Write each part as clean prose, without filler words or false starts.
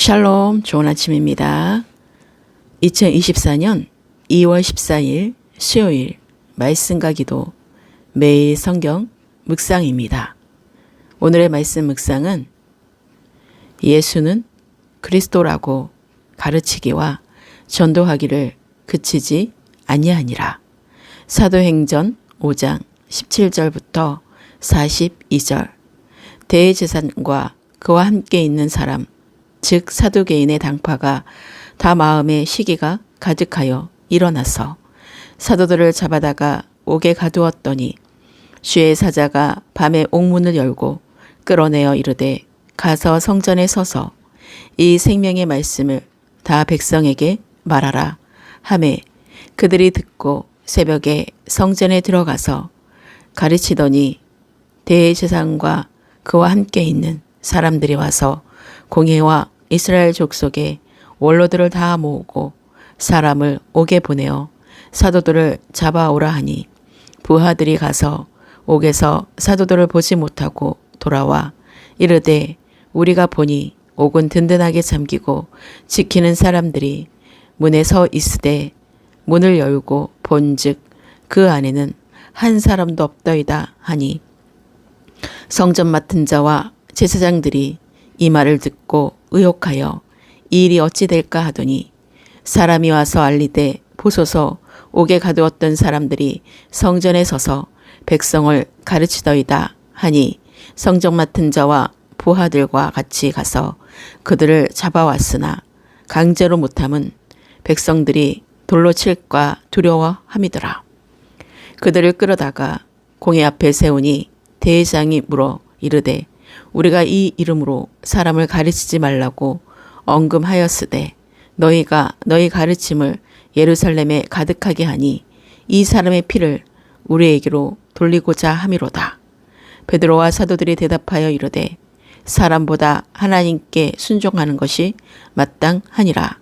샬롬, 좋은 아침입니다. 2024년 2월 14일 수요일 말씀과 기도 매일 성경 묵상입니다. 오늘의 말씀 묵상은 예수는 그리스도라고 가르치기와 전도하기를 그치지 아니하니라. 사도행전 5장 17절부터 42절. 대제사장과 그와 함께 있는 사람 즉 사두개인의 당파가 다 마음에 시기가 가득하여 일어나서 사도들을 잡아다가 옥에 가두었더니 주의 사자가 밤에 옥문을 열고 끌어내어 이르되 가서 성전에 서서 이 생명의 말씀을 다 백성에게 말하라 하매 그들이 듣고 새벽에 성전에 들어가서 가르치더니 대제사장과 그와 함께 있는 사람들이 와서 공회와 이스라엘 족속의 원로들을 다 모으고 사람을 옥에 보내어 사도들을 잡아오라 하니 부하들이 가서 옥에서 사도들을 보지 못하고 돌아와 이르되 우리가 보니 옥은 든든하게 잠기고 지키는 사람들이 문에 서 있으되 문을 열고 본즉 그 안에는 한 사람도 없더이다 하니 성전 맡은 자와 제사장들이 이 말을 듣고 의혹하여 이 일이 어찌 될까 하더니 사람이 와서 알리되 보소서 옥에 가두었던 사람들이 성전에 서서 백성을 가르치더이다 하니 성전 맡은 자와 부하들과 같이 가서 그들을 잡아왔으나 강제로 못함은 백성들이 돌로 칠까 두려워함이더라. 그들을 끌어다가 공회 앞에 세우니 대제사장이 물어 이르되 우리가 이 이름으로 사람을 가르치지 말라고 언금하였으되 너희가 너희 가르침을 예루살렘에 가득하게 하니 이 사람의 피를 우리에게로 돌리고자 함이로다. 베드로와 사도들이 대답하여 이르되 사람보다 하나님께 순종하는 것이 마땅하니라.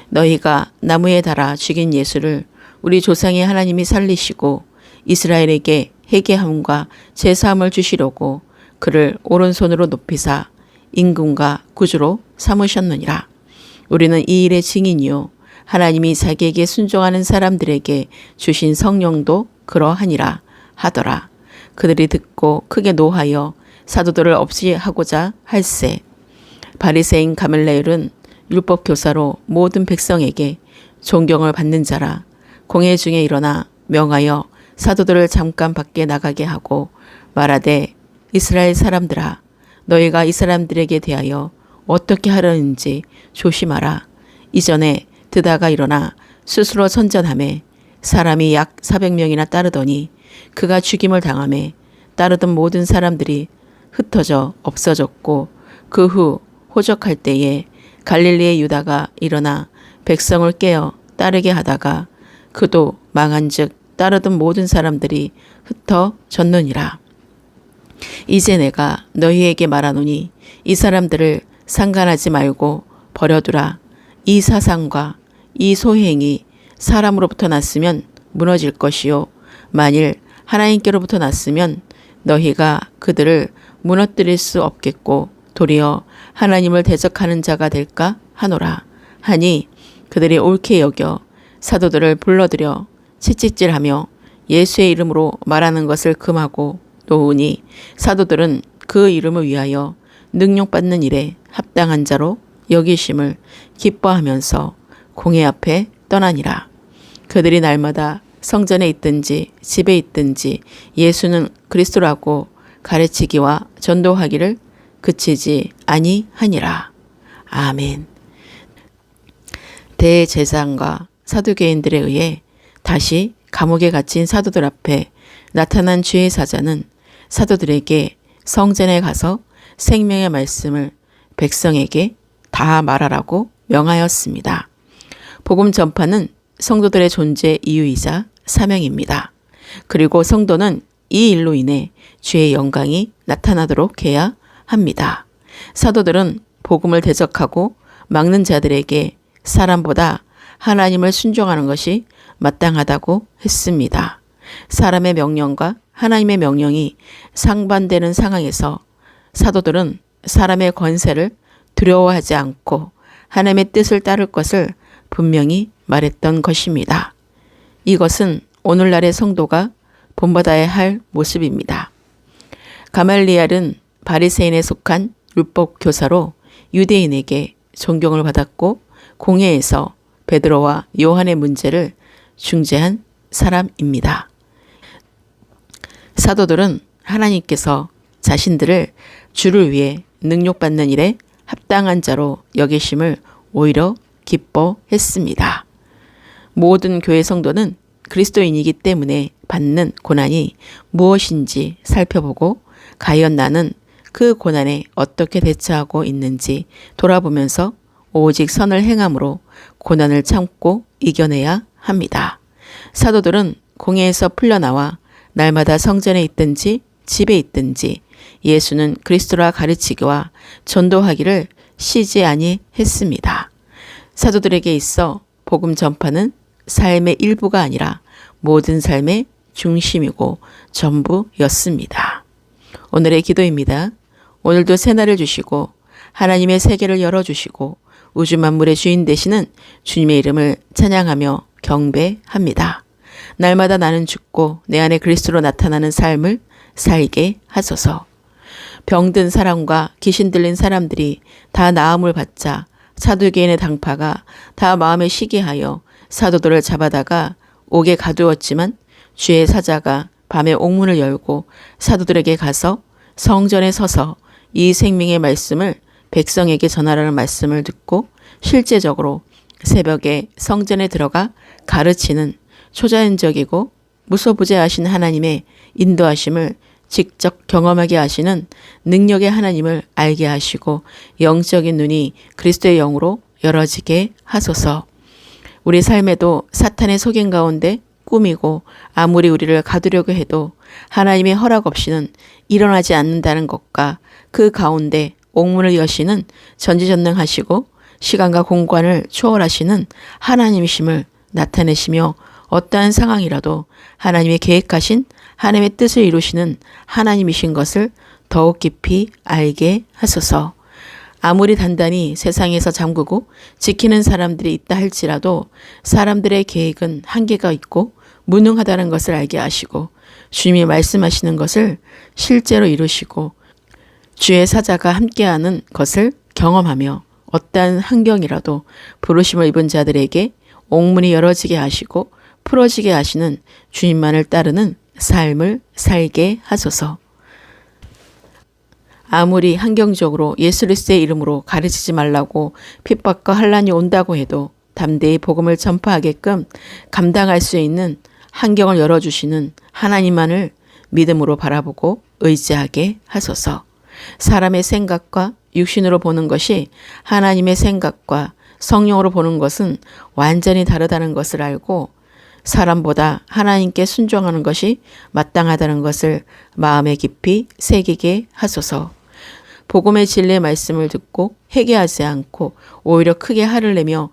너희가 나무에 달아 죽인 예수를 우리 조상의 하나님이 살리시고 이스라엘에게 회개함과 제사함을 주시려고 그를 오른손으로 높이사 임금과 구주로 삼으셨느니라. 우리는 이 일의 증인이요 하나님이 자기에게 순종하는 사람들에게 주신 성령도 그러하니라 하더라. 그들이 듣고 크게 노하여 사도들을 없이 하고자 할세. 바리새인 가말레엘은 율법 교사로 모든 백성에게 존경을 받는 자라. 공회 중에 일어나 명하여 사도들을 잠깐 밖에 나가게 하고 말하되 이스라엘 사람들아 너희가 이 사람들에게 대하여 어떻게 하려는지 조심하라. 이전에 드다가 일어나 스스로 선전하매 사람이 약 400명이나 따르더니 그가 죽임을 당하매 따르던 모든 사람들이 흩어져 없어졌고 그 후 호적할 때에 갈릴리의 유다가 일어나 백성을 깨어 따르게 하다가 그도 망한즉 따르던 모든 사람들이 흩어졌느니라. 이제 내가 너희에게 말하노니 이 사람들을 상관하지 말고 버려두라. 이 사상과 이 소행이 사람으로부터 났으면 무너질 것이요 만일 하나님께로부터 났으면 너희가 그들을 무너뜨릴 수 없겠고 도리어 하나님을 대적하는 자가 될까 하노라 하니 그들이 옳게 여겨 사도들을 불러들여 채찍질하며 예수의 이름으로 말하는 것을 금하고 놓으니 사도들은 그 이름을 위하여 능력받는 일에 합당한 자로 여기심을 기뻐하면서 공회 앞에 떠나니라. 그들이 날마다 성전에 있든지 집에 있든지 예수는 그리스도라고 가르치기와 전도하기를 그치지 아니하니라. 아멘. 대제사장과 사두개인들에 의해 다시 감옥에 갇힌 사도들 앞에 나타난 주의 사자는 사도들에게 성전에 가서 생명의 말씀을 백성에게 다 말하라고 명하였습니다. 복음 전파는 성도들의 존재 이유이자 사명입니다. 그리고 성도는 이 일로 인해 주의 영광이 나타나도록 해야 합니다. 사도들은 복음을 대적하고 막는 자들에게 사람보다 하나님을 순종하는 것이 마땅하다고 했습니다. 사람의 명령과 하나님의 명령이 상반되는 상황에서 사도들은 사람의 권세를 두려워하지 않고 하나님의 뜻을 따를 것을 분명히 말했던 것입니다. 이것은 오늘날의 성도가 본받아야 할 모습입니다. 가말리엘은 바리새인에 속한 율법 교사로 유대인에게 존경을 받았고 공회에서 베드로와 요한의 문제를 중재한 사람입니다. 사도들은 하나님께서 자신들을 주를 위해 능욕받는 일에 합당한 자로 여기심을 오히려 기뻐했습니다. 모든 교회 성도는 그리스도인이기 때문에 받는 고난이 무엇인지 살펴보고 과연 나는 그 고난에 어떻게 대처하고 있는지 돌아보면서 오직 선을 행함으로 고난을 참고 이겨내야 합니다. 사도들은 공회에서 풀려나와 날마다 성전에 있든지 집에 있든지 예수는 그리스도라 가르치기와 전도하기를 쉬지 아니했습니다. 사도들에게 있어 복음 전파는 삶의 일부가 아니라 모든 삶의 중심이고 전부였습니다. 오늘의 기도입니다. 오늘도 새날을 주시고 하나님의 세계를 열어주시고 우주 만물의 주인 되시는 주님의 이름을 찬양하며 경배합니다. 날마다 나는 죽고 내 안에 그리스도로 나타나는 삶을 살게 하소서. 병든 사람과 귀신 들린 사람들이 다 나음을 받자 사두개인의 당파가 다 마음에 시기하여 사도들을 잡아다가 옥에 가두었지만 주의 사자가 밤에 옥문을 열고 사도들에게 가서 성전에 서서 이 생명의 말씀을 백성에게 전하라는 말씀을 듣고 실제적으로 새벽에 성전에 들어가 가르치는 초자연적이고 무소부재하신 하나님의 인도하심을 직접 경험하게 하시는 능력의 하나님을 알게 하시고 영적인 눈이 그리스도의 영으로 열어지게 하소서. 우리 삶에도 사탄의 속임 가운데 꾸미고 아무리 우리를 가두려고 해도 하나님의 허락 없이는 일어나지 않는다는 것과 그 가운데 옥문을 여시는 전지전능하시고 시간과 공간을 초월하시는 하나님이심을 나타내시며 어떠한 상황이라도 하나님의 계획하신 하나님의 뜻을 이루시는 하나님이신 것을 더욱 깊이 알게 하소서. 아무리 단단히 세상에서 잠그고 지키는 사람들이 있다 할지라도 사람들의 계획은 한계가 있고 무능하다는 것을 알게 하시고 주님이 말씀하시는 것을 실제로 이루시고 주의 사자가 함께하는 것을 경험하며 어떠한 환경이라도 부르심을 입은 자들에게 옥문이 열어지게 하시고 풀어지게 하시는 주님만을 따르는 삶을 살게 하소서. 아무리 환경적으로 예수 그리스도의 이름으로 가르치지 말라고 핍박과 환란이 온다고 해도 담대히 복음을 전파하게끔 감당할 수 있는 환경을 열어주시는 하나님만을 믿음으로 바라보고 의지하게 하소서. 사람의 생각과 육신으로 보는 것이 하나님의 생각과 성령으로 보는 것은 완전히 다르다는 것을 알고 사람보다 하나님께 순종하는 것이 마땅하다는 것을 마음에 깊이 새기게 하소서. 복음의 진리의 말씀을 듣고 회개하지 않고 오히려 크게 화를 내며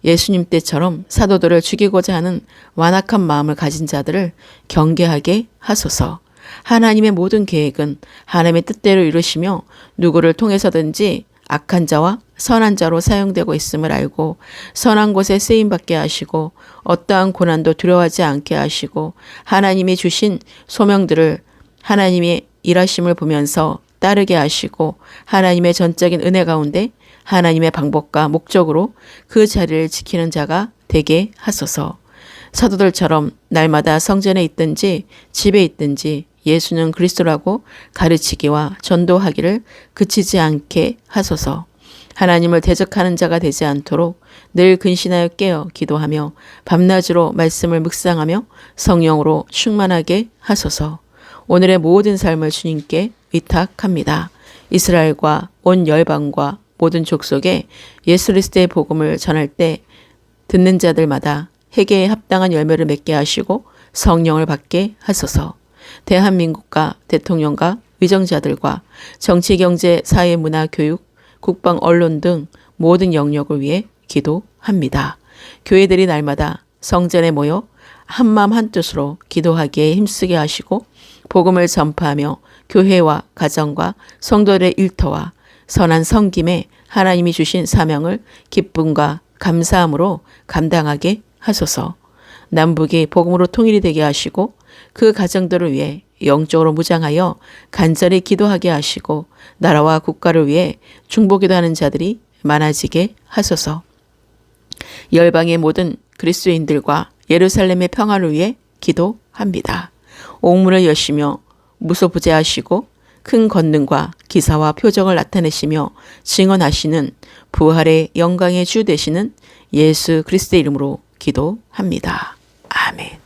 예수님 때처럼 사도들을 죽이고자 하는 완악한 마음을 가진 자들을 경계하게 하소서. 하나님의 모든 계획은 하나님의 뜻대로 이루시며 누구를 통해서든지 악한 자와 선한 자로 사용되고 있음을 알고 선한 곳에 쓰임받게 하시고 어떠한 고난도 두려워하지 않게 하시고 하나님이 주신 소명들을 하나님의 일하심을 보면서 따르게 하시고 하나님의 전적인 은혜 가운데 하나님의 방법과 목적으로 그 자리를 지키는 자가 되게 하소서. 사도들처럼 날마다 성전에 있든지 집에 있든지 예수는 그리스도라고 가르치기와 전도하기를 그치지 않게 하소서. 하나님을 대적하는 자가 되지 않도록 늘 근신하여 깨어 기도하며 밤낮으로 말씀을 묵상하며 성령으로 충만하게 하소서. 오늘의 모든 삶을 주님께 위탁합니다. 이스라엘과 온 열방과 모든 족속에 예수 그리스도의 복음을 전할 때 듣는 자들마다 회개에 합당한 열매를 맺게 하시고 성령을 받게 하소서. 대한민국과 대통령과 위정자들과 정치, 경제, 사회, 문화, 교육, 국방, 언론 등 모든 영역을 위해 기도합니다. 교회들이 날마다 성전에 모여 한마음 한뜻으로 기도하기에 힘쓰게 하시고 복음을 전파하며 교회와 가정과 성도들의 일터와 선한 섬김에 하나님이 주신 사명을 기쁨과 감사함으로 감당하게 하소서. 남북이 복음으로 통일이 되게 하시고 그 가정들을 위해 영적으로 무장하여 간절히 기도하게 하시고 나라와 국가를 위해 중보기도하는 자들이 많아지게 하소서. 열방의 모든 그리스도인들과 예루살렘의 평화를 위해 기도합니다. 옥문을 여시며 무소부재하시고 큰 권능과 기사와 표적을 나타내시며 증언하시는 부활의 영광의 주 되시는 예수 그리스도의 이름으로 기도합니다. 아멘.